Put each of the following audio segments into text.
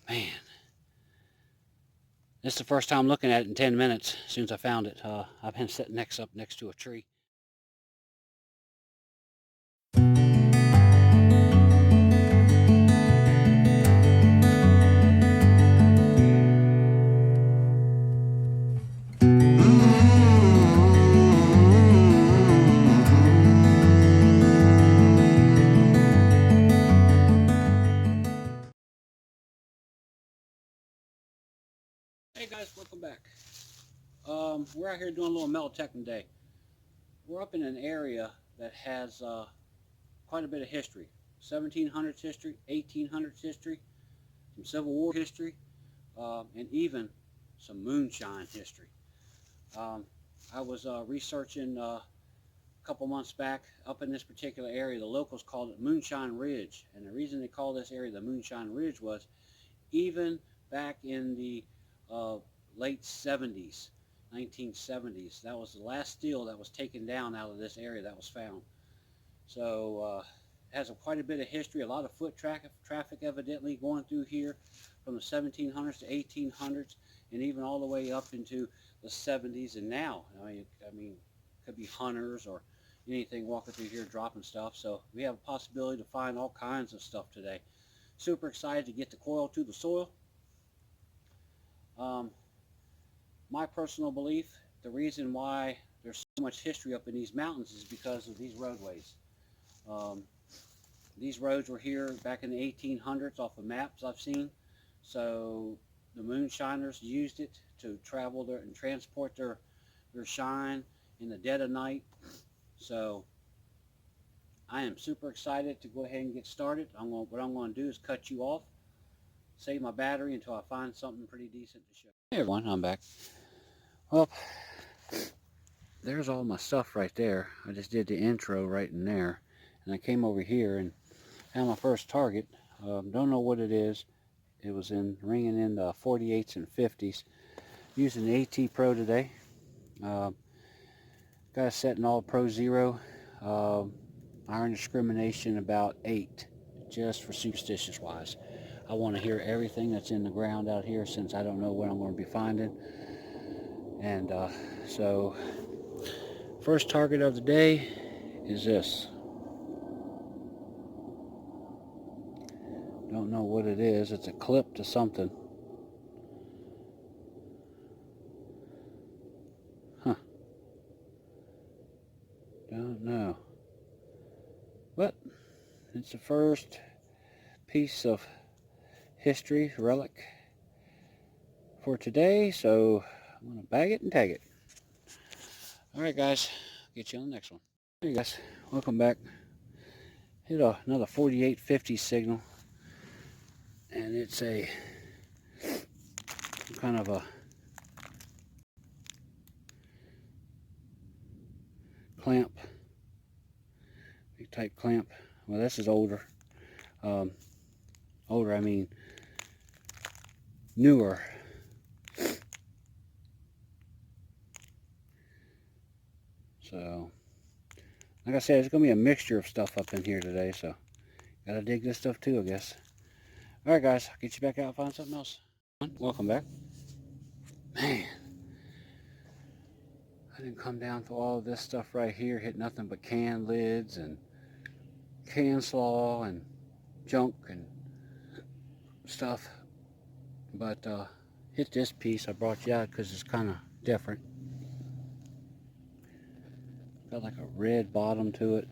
Man, this is the first time looking at it in 10 minutes since I found it. I've been sitting up next to a tree. Hey guys, welcome back. We're out here doing a little metal detecting day. We're up in an area that has quite a bit of history. 1700s history, 1800s history, some Civil War history, and even some moonshine history. I was researching a couple months back up in this particular area. The locals called it Moonshine Ridge, and the reason they call this area the Moonshine Ridge was even back in the late 70s, 1970s, that was the last steel that was taken down out of this area that was found. So it has quite a bit of history, a lot of foot traffic evidently going through here from the 1700s to 1800s, and even all the way up into the 70s and now. I mean, could be hunters or anything walking through here dropping stuff. So we have a possibility to find all kinds of stuff today. Super excited to get the coil to the soil. My personal belief, the reason why there's so much history up in these mountains is because of these roadways. These roads were here back in the 1800s off of maps I've seen. So the moonshiners used it to travel there and transport their shine in the dead of night. So I am super excited to go ahead and get started. What I'm going to do is cut you off, save my battery until I find something pretty decent to show. Hey everyone, I'm back. Well, there's all my stuff right there. I just did the intro right in there, and I came over here and found my first target. Don't know what it is. It was ringing in the 48s and 50s. Using the AT Pro today. Got it set in all Pro 0. Iron discrimination about 8, just for superstitious wise. I want to hear everything that's in the ground out here since I don't know what I'm going to be finding. And so first target of the day is this. Don't know what it is. It's a clip to something. Huh. Don't know. But it's the first piece of history relic for today, so I'm going to bag it and tag it. Alright guys, get you on the next one. Hey guys, welcome back. Hit another 4850 signal, and it's a kind of a clamp, big type clamp. Well, this is older. Older, I mean newer. So, like I said, there's going to be a mixture of stuff up in here today, so gotta dig this stuff too, I guess. Alright guys, I'll get you back out and find something else. Welcome back. Man, I didn't come down through all of this stuff right here, hit nothing but can lids and can slaw and junk and stuff. But hit this piece I brought you out because it's kind of different. Got like a red bottom to it.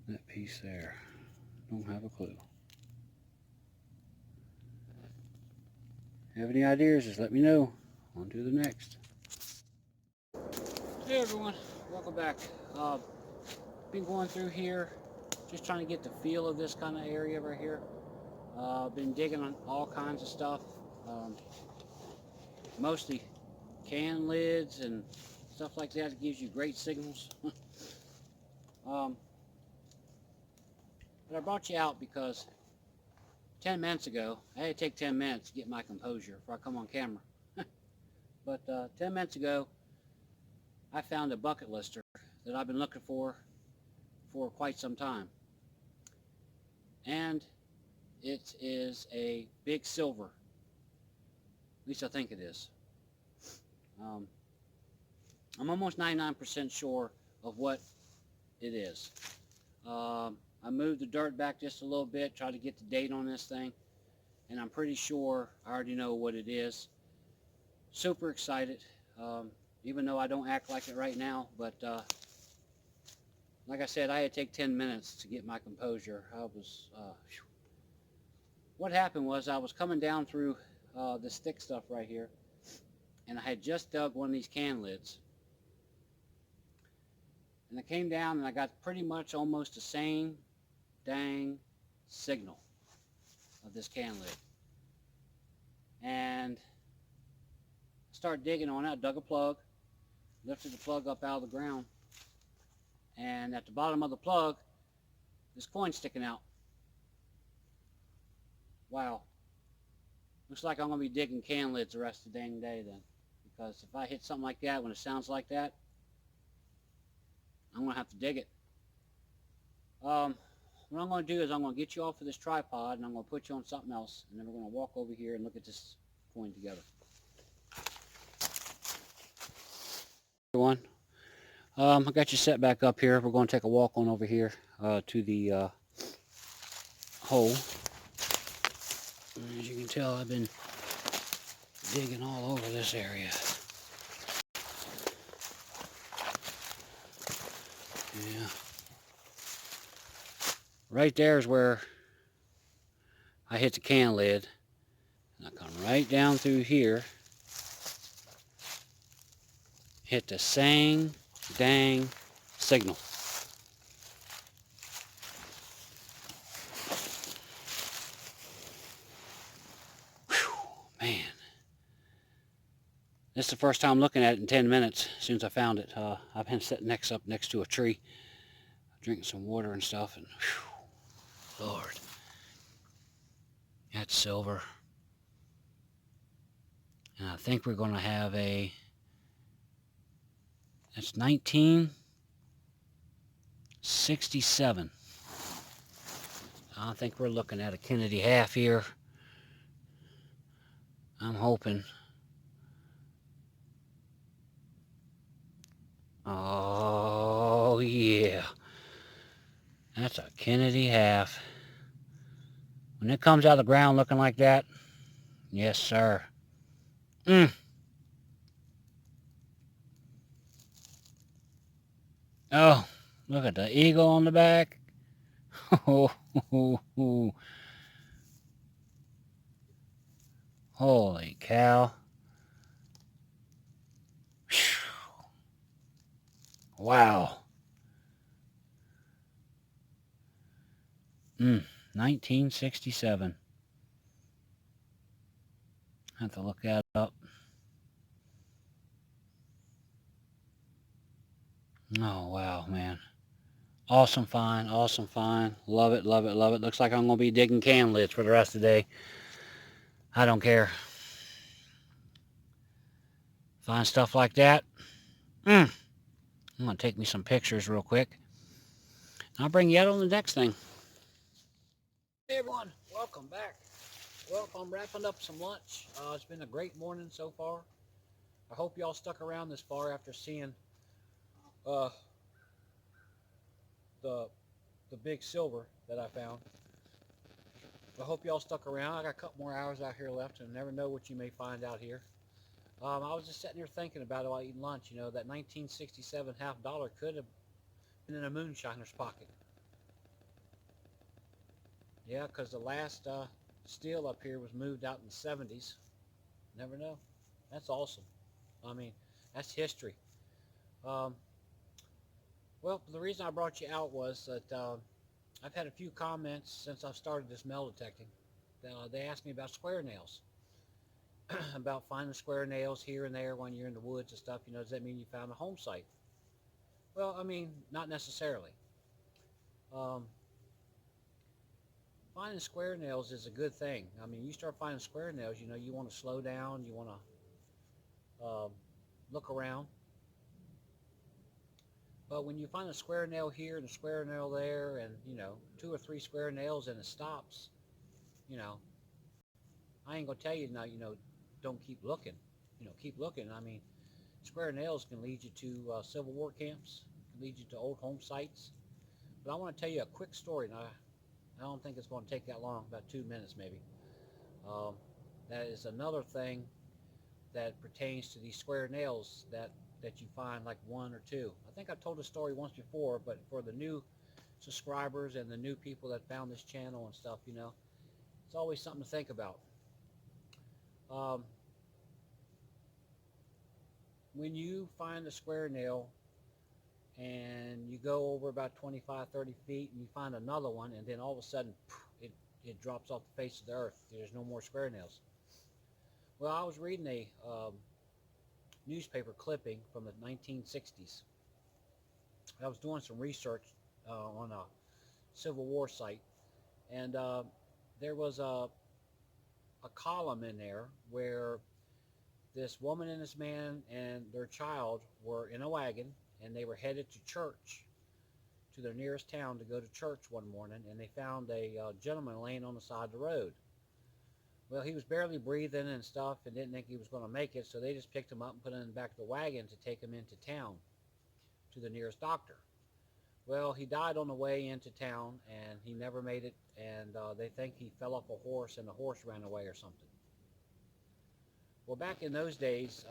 That piece there, don't have a clue. Have any ideas, just let me know. On to the next. Hey everyone, welcome back. Been going through here, just trying to get the feel of this kind of area right here. Been digging on all kinds of stuff, mostly can lids and stuff like that. It gives you great signals. But I brought you out because 10 minutes ago, I had to take 10 minutes to get my composure before I come on camera. But 10 minutes ago, I found a bucket lister that I've been looking for quite some time. And it is a big silver. At least I think it is. I'm almost 99% sure of what it is. I moved the dirt back just a little bit, tried to get the date on this thing, and I'm pretty sure I already know what it is. Super excited, even though I don't act like it right now, but like I said, I had to take 10 minutes to get my composure. What happened was I was coming down through this thick stuff right here, and I had just dug one of these can lids. And I came down and I got pretty much almost the same dang signal of this can lid. And I started digging on it. I dug a plug, lifted the plug up out of the ground, and at the bottom of the plug, this coin sticking out. Wow. Looks like I'm going to be digging can lids the rest of the dang day then. Because if I hit something like that when it sounds like that, I'm going to have to dig it. What I'm going to do is I'm going to get you off of this tripod and I'm going to put you on something else. And then we're going to walk over here and look at this coin together. Everyone, I got you set back up here. We're going to take a walk on over here to the hole. And as you can tell, I've been digging all over this area. Yeah. Right there is where I hit the can lid. And I come right down through here. Hit the same dang signal. Whew, man. This is the first time looking at it in 10 minutes since I found it. I've been sitting up next to a tree, drinking some water and stuff, and whew, Lord, that's silver. And I think we're going to have that's 1967. I think we're looking at a Kennedy half here. I'm hoping. Oh, yeah. That's a Kennedy half. When it comes out of the ground looking like that, yes, sir. Oh, look at the eagle on the back. Holy cow. Wow. 1967. I have to look that up. Oh, wow, man. Awesome find, awesome find. Love it, love it, love it. Looks like I'm going to be digging can lids for the rest of the day. I don't care. Find stuff like that. I'm going to take me some pictures real quick. I'll bring you out on the next thing. Hey, everyone. Welcome back. Well, I'm wrapping up some lunch. It's been a great morning so far. I hope y'all stuck around this far after seeing the big silver that I found. I hope y'all stuck around. I got a couple more hours out here left, and never know what you may find out here. I was just sitting here thinking about it while eating lunch. You know, that 1967 half dollar could have been in a moonshiner's pocket. Yeah, because the last steel up here was moved out in the 70s. Never know. That's awesome. I mean, that's history. Well, the reason I brought you out was that I've had a few comments since I've started this metal detecting. They asked me about square nails. About finding square nails here and there when you're in the woods and stuff. You know, does that mean you found a home site? Well, I mean, not necessarily. Finding square nails is a good thing. I mean, you start finding square nails, you know, you want to slow down, you want to look around. But when you find a square nail here and a square nail there, and 2 or 3 square nails and it stops, you know, I ain't gonna tell you now, don't keep looking. Keep looking. I mean, square nails can lead you to Civil War camps, can lead you to old home sites. But I want to tell you a quick story. Now, I don't think it's going to take that long, about 2 minutes maybe. Um, that is another thing that pertains to these square nails that you find, like 1 or 2. I think I've told the story once before, but for the new subscribers and the new people that found this channel and stuff, it's always something to think about. When you find a square nail and you go over about 25, 30 feet and you find another one, and then all of a sudden it drops off the face of the earth. There's no more square nails. Well, I was reading a newspaper clipping from the 1960s. I was doing some research on a Civil War site, and there was a column in there where this woman and this man and their child were in a wagon, and they were headed to church, to their nearest town to go to church one morning, and they found a gentleman laying on the side of the road. Well, he was barely breathing and stuff and didn't think he was going to make it, so they just picked him up and put him in the back of the wagon to take him into town to the nearest doctor. Well, he died on the way into town, and he never made it, and they think he fell off a horse and the horse ran away or something. Well, back in those days,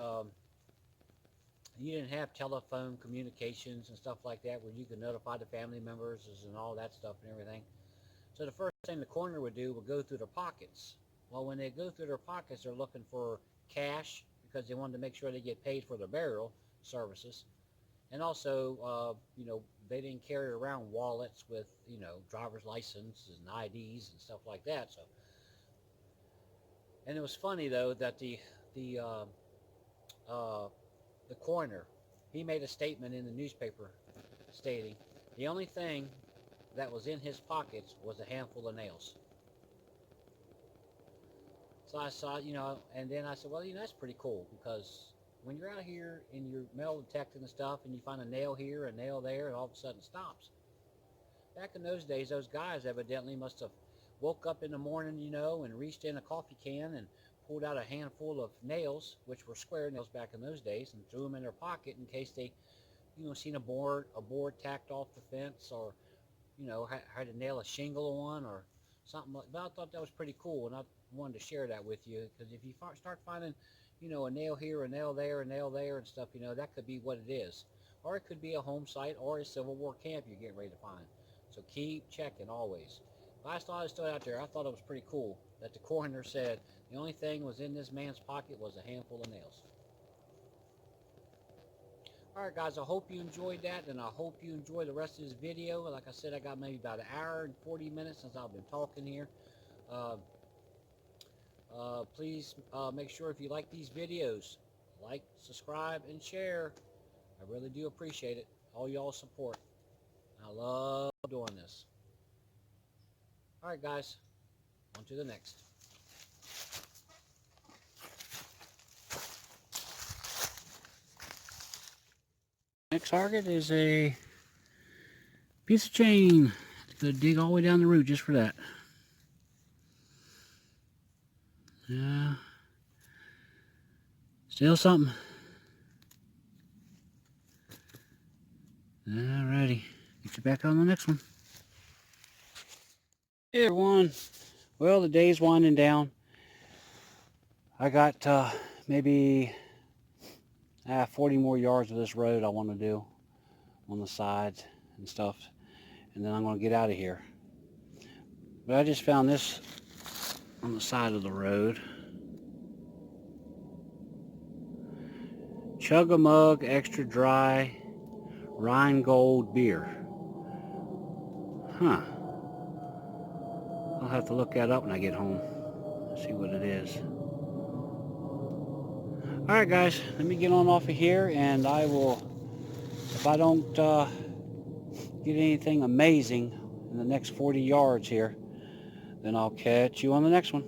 you didn't have telephone communications and stuff like that where you could notify the family members and all that stuff and everything. So the first thing the coroner would do would go through their pockets. Well, when they go through their pockets, they're looking for cash because they wanted to make sure they get paid for their burial services. And also, they didn't carry around wallets with, driver's licenses and IDs and stuff like that. So, and it was funny though that the coroner, he made a statement in the newspaper stating the only thing that was in his pockets was a handful of nails. So I saw, and then I said, well, that's pretty cool, because when you're out here and you're metal detecting and stuff and you find a nail here, a nail there, and all of a sudden it stops. Back in those days, those guys evidently must have woke up in the morning, and reached in a coffee can and pulled out a handful of nails, which were square nails back in those days, and threw them in their pocket in case they, seen a board tacked off the fence, or, had to nail a shingle on or something like that. I thought that was pretty cool, and I wanted to share that with you, because if you start finding, a nail here, a nail there, a nail there and stuff, that could be what it is. Or it could be a home site or a Civil War camp you're getting ready to find. So keep checking always. I thought I stood out there. I thought it was pretty cool that the coroner said the only thing was in this man's pocket was a handful of nails. Alright guys, I hope you enjoyed that, and I hope you enjoy the rest of this video. Like I said, I got maybe about an hour and 40 minutes since I've been talking here. Please make sure, if you like these videos, like, subscribe, and share. I really do appreciate it. All y'all's support. I love doing this. Alright guys, on to the next. Next target is a piece of chain. Gonna dig all the way down the root just for that. Yeah. Still something. Alrighty. Get you back on the next one. Hey everyone. Well, the day's winding down. I got maybe 40 more yards of this road I want to do on the sides and stuff, and then I'm going to get out of here. But I just found this on the side of the road. Chug-a-Mug Extra Dry Rheingold Beer. Huh. I'll have to look that up when I get home. See what it is. Alright guys, let me get on off of here, and I will, if I don't get anything amazing in the next 40 yards here, then I'll catch you on the next one.